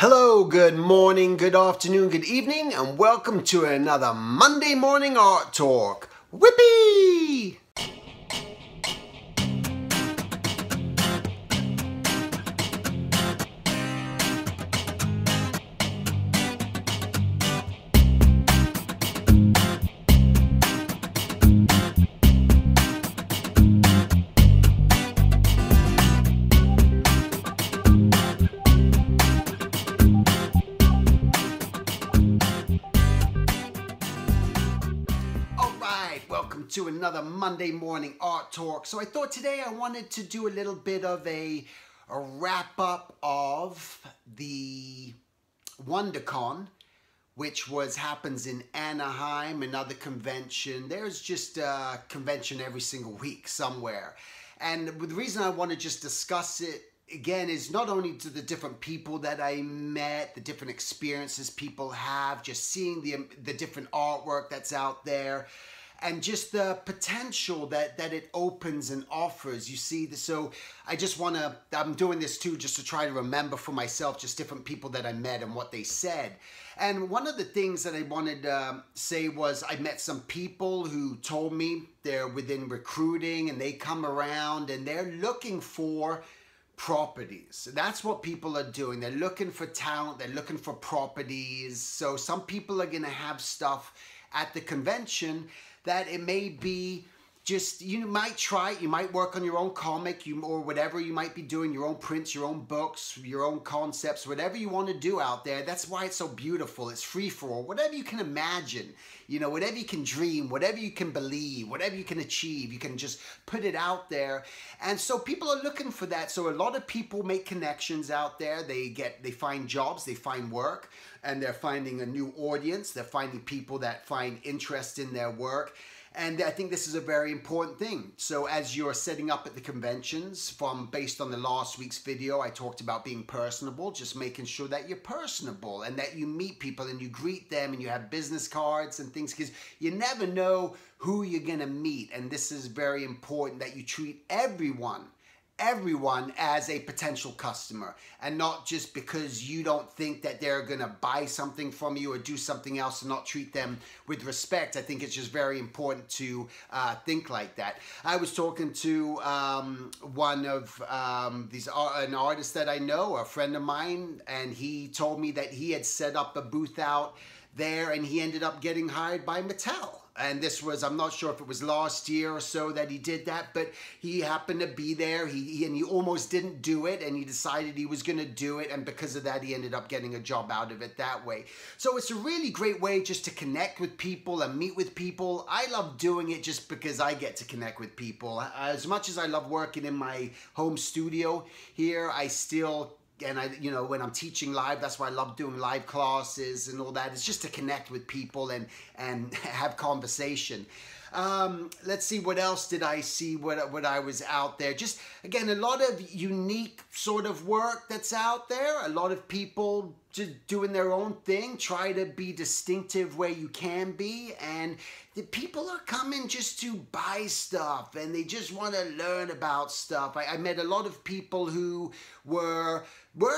Hello, good morning, good afternoon, good evening, and welcome to another Monday morning art talk. Whippy! Welcome to another Monday morning art talk. So I thought today I wanted to do a little bit of a wrap up of the Wondercon, which happens in Anaheim, another convention. There's just a convention every single week somewhere. And the reason I want to just discuss it again is not only to the different people that I met, the different experiences people have, just seeing the different artwork that's out there, and just the potential that it opens and offers. You see, so I just want to, I'm doing this too just to try to remember for myself just different people that I met and what they said. And one of the things that I wanted to say was I met some people who told me they're within recruiting and they come around and they're looking for properties. That's what people are doing. They're looking for talent. They're looking for properties. So some people are going to have stuff at the convention that it may be just, you might try it, you might work on your own comic, or whatever you might be doing, your own prints, your own books, your own concepts, whatever you want to do out there. That's why it's so beautiful. It's free for all. Whatever you can imagine, whatever you can dream, whatever you can believe, whatever you can achieve, you can just put it out there. And so people are looking for that. So a lot of people make connections out there. They find jobs, they find work, and they're finding a new audience. They're finding people that find interest in their work. And I think this is a very important thing. So as you're setting up at the conventions, based on the last week's video, I talked about being personable, just making sure that you're personable and that you meet people and you greet them and you have business cards and things, because you never know who you're going to meet. And this is very important, that you treat everyone as a potential customer, and not just because you don't think that they're gonna buy something from you or do something else, and not treat them with respect. I think it's just very important to think like that. I was talking to one of an artist that I know, a friend of mine, and he told me that he had set up a booth out there and he ended up getting hired by Mattel. And this was, I'm not sure if it was last year or so that he did that, but he happened to be there. He almost didn't do it, and he decided he was going to do it. And because of that, he ended up getting a job out of it that way. So it's a really great way just to connect with people and meet with people. I love doing it just because I get to connect with people. As much as I love working in my home studio here, I still, and when I'm teaching live, that's why I love doing live classes and all that. It's just to connect with people and have conversation. Let's see, what else did I see when I was out there? Just, again, a lot of unique sort of work that's out there. A lot of people just doing their own thing. Try to be distinctive where you can be. And the people are coming just to buy stuff, and they just want to learn about stuff. I met a lot of people who were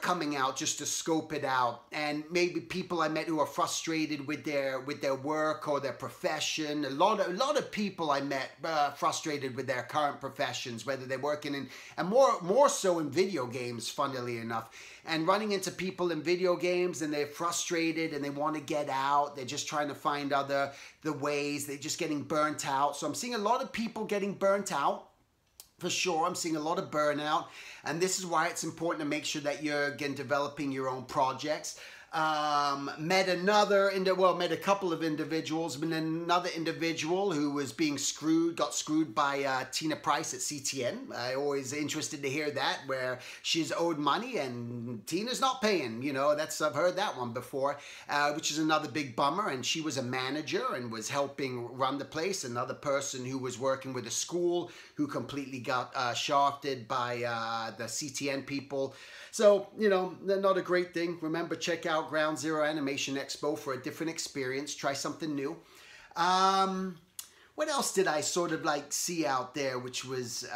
coming out just to scope it out, and maybe people I met who are frustrated with their work or their profession. A lot of people I met frustrated with their current professions, whether they're working in, and more so in video games, funnily enough. And running into people in video games, and they're frustrated and they want to get out. They're just trying to find the ways. They're just getting burnt out. So I'm seeing a lot of people getting burnt out. For sure, I'm seeing a lot of burnout, and this is why it's important to make sure that you're, again, developing your own projects. Met a couple of individuals, but another individual who was got screwed by Tina Price at CTN. I always interested to hear that, where she's owed money and Tina's not paying. I've heard that one before, which is another big bummer. And she was a manager and was helping run the place. Another person who was working with a school who completely got shafted by the CTN people. So, not a great thing. Remember, check out Ground Zero Animation Expo for a different experience. Try something new. What else did I sort of see out there, which was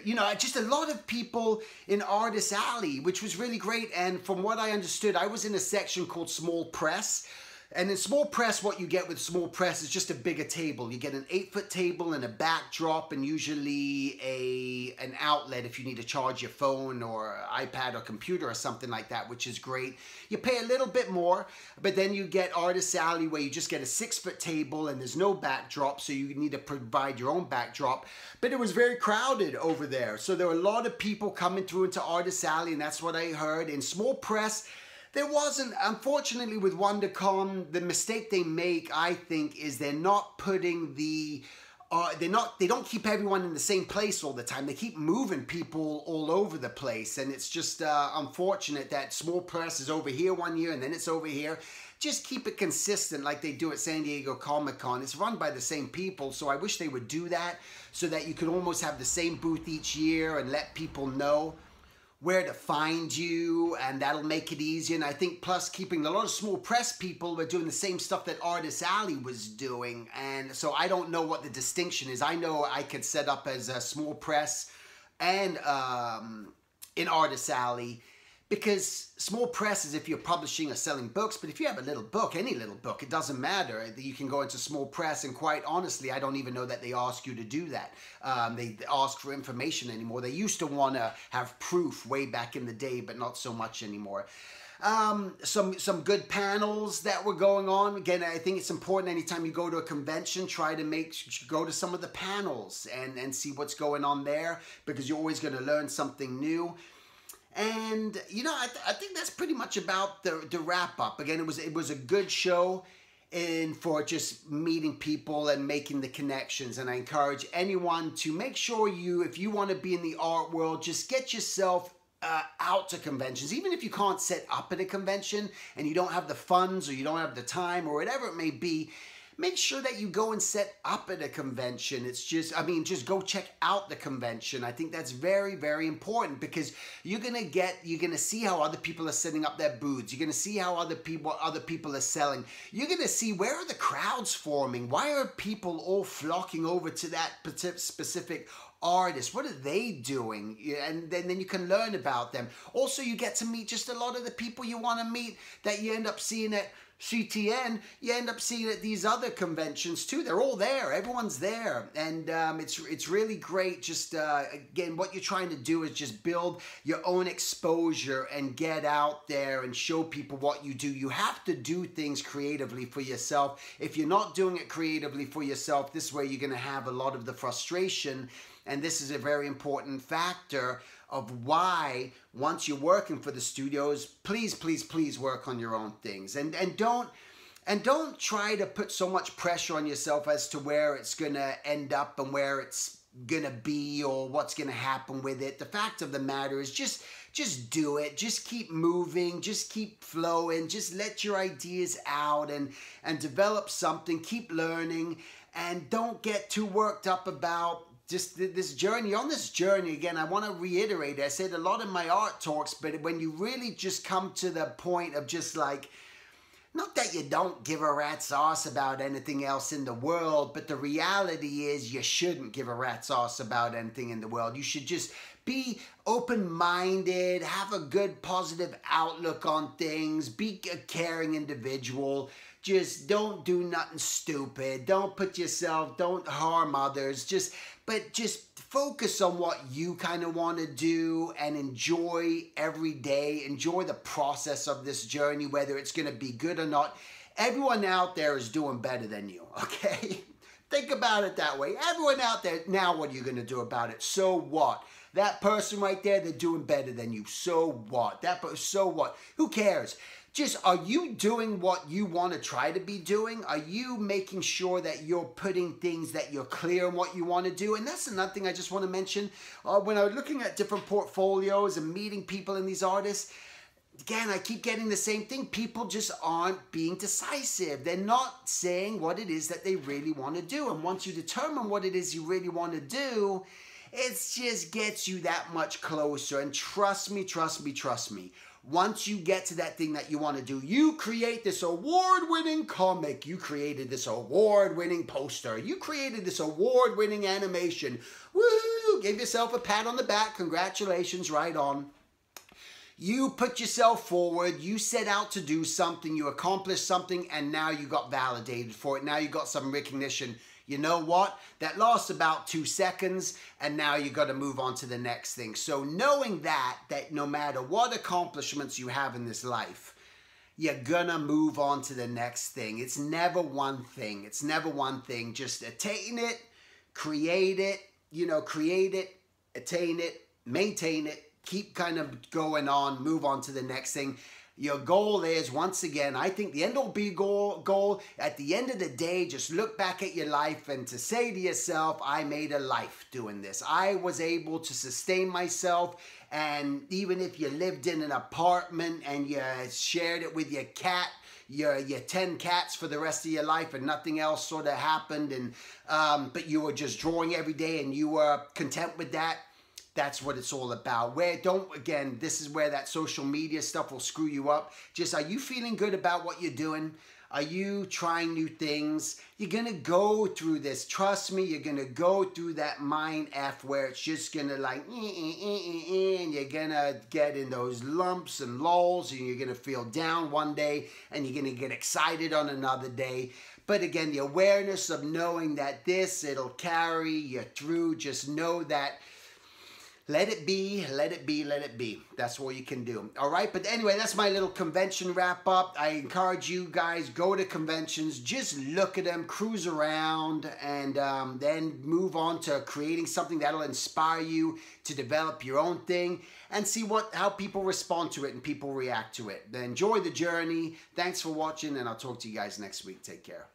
you know, just a lot of people in Artist Alley, which was really great. And from what I understood, I was in a section called Small Press. And in Small Press, what you get with Small Press is just a bigger table. You get an 8-foot table and a backdrop, and usually an outlet if you need to charge your phone or iPad or computer or something like that, which is great. You pay a little bit more, but then you get Artist Alley where you just get a 6-foot table and there's no backdrop, so you need to provide your own backdrop. But it was very crowded over there, so there were a lot of people coming through into Artist Alley, and that's what I heard. In Small Press, there wasn't, unfortunately with Wondercon, the mistake they make, I think, is they're not putting the, they don't keep everyone in the same place all the time. They keep moving people all over the place, and it's just unfortunate that Small Press is over here one year and then it's over here. Just keep it consistent like they do at San Diego Comic-Con. It's run by the same people, so I wish they would do that so that you could almost have the same booth each year and let people know where to find you, and that'll make it easier. And I think plus keeping a lot of Small Press people were doing the same stuff that Artist Alley was doing, and so I don't know what the distinction is. I know I could set up as a Small Press and in Artist Alley, because Small Press is if you're publishing or selling books, but if you have a little book, any little book, it doesn't matter. You can go into Small Press, and quite honestly, I don't even know that they ask you to do that. They ask for information anymore. They used to want to have proof way back in the day, but not so much anymore. Some good panels that were going on. Again, I think it's important anytime you go to a convention, try to go to some of the panels and see what's going on there, because you're always going to learn something new. And, you know, I think that's pretty much about the wrap-up. Again, it was a good show for just meeting people and making the connections. And I encourage anyone to make sure if you want to be in the art world, just get yourself out to conventions. Even if you can't set up at a convention and you don't have the funds or you don't have the time or whatever it may be, make sure that you go and set up at a convention. It's just, I mean, just go check out the convention. I think that's very, very important, because you're gonna see how other people are setting up their booths. You're gonna see how other people are selling. You're gonna see where are the crowds forming. Why are people all flocking over to that specific artist? What are they doing? And then you can learn about them. Also, you get to meet just a lot of the people you want to meet that you end up seeing at CTN, you end up seeing at these other conventions too. They're all there. Everyone's there. And it's really great. Just, again, what you're trying to do is just build your own exposure and get out there and show people what you do. You have to do things creatively for yourself. If you're not doing it creatively for yourself, this way you're going to have a lot of the frustration. And this is a very important factor of why, once you're working for the studios, please, please, please work on your own things. And don't try to put so much pressure on yourself as to where it's going to end up and where it's going to be or what's going to happen with it. The fact of the matter is just do it. Just keep moving. Just keep flowing. Just let your ideas out and develop something. Keep learning, and don't get too worked up about just this journey. On this journey, again, I want to reiterate, I said a lot in my art talks, but when you really just come to the point of just like, not that you don't give a rat's ass about anything else in the world, but the reality is you shouldn't give a rat's ass about anything in the world. You should just be open-minded, have a good positive outlook on things, be a caring individual. Just don't do nothing stupid. Don't harm others. But just focus on what you kind of want to do and enjoy every day. Enjoy the process of this journey, whether it's going to be good or not. Everyone out there is doing better than you, okay? Think about it that way. Everyone out there, now what are you going to do about it? So what? That person right there, they're doing better than you. So what? So what? Who cares? Just, are you doing what you want to try to be doing? Are you making sure that you're putting things that you're clear on what you want to do? And that's another thing I just want to mention. When I was looking at different portfolios and meeting people and these artists, again, I keep getting the same thing. People just aren't being decisive. They're not saying what it is that they really want to do. And once you determine what it is you really want to do, it just gets you that much closer. And trust me, trust me, trust me. Once you get to that thing that you want to do, you create this award-winning comic, you created this award-winning poster, you created this award-winning animation. Woo! Give yourself a pat on the back. Congratulations, right on. You put yourself forward, you set out to do something, you accomplished something, and now you got validated for it. Now you got some recognition. You know what? That lasts about 2 seconds, and now you got to move on to the next thing. So knowing that no matter what accomplishments you have in this life, you're gonna move on to the next thing. It's never one thing. It's never one thing. Just attain it, create it, create it, attain it, maintain it, keep kind of going on, move on to the next thing. Your goal is, once again, I think the end all be goal, at the end of the day, just look back at your life and to say to yourself, I made a life doing this. I was able to sustain myself, and even if you lived in an apartment and you shared it with your cat, your 10 cats for the rest of your life and nothing else sort of happened, and but you were just drawing every day and you were content with that, that's what it's all about. Again, this is where that social media stuff will screw you up. Just, are you feeling good about what you're doing? Are you trying new things? You're going to go through this. Trust me, you're going to go through that mind F where it's just going to like, and you're going to get in those lumps and lulls, and you're going to feel down one day, and you're going to get excited on another day. But again, the awareness of knowing that it'll carry you through. Just know that let it be, let it be, let it be. That's all you can do. All right, but anyway, that's my little convention wrap up. I encourage you guys, go to conventions, just look at them, cruise around, and then move on to creating something that'll inspire you to develop your own thing and see how people respond to it and people react to it. Then enjoy the journey. Thanks for watching, and I'll talk to you guys next week. Take care.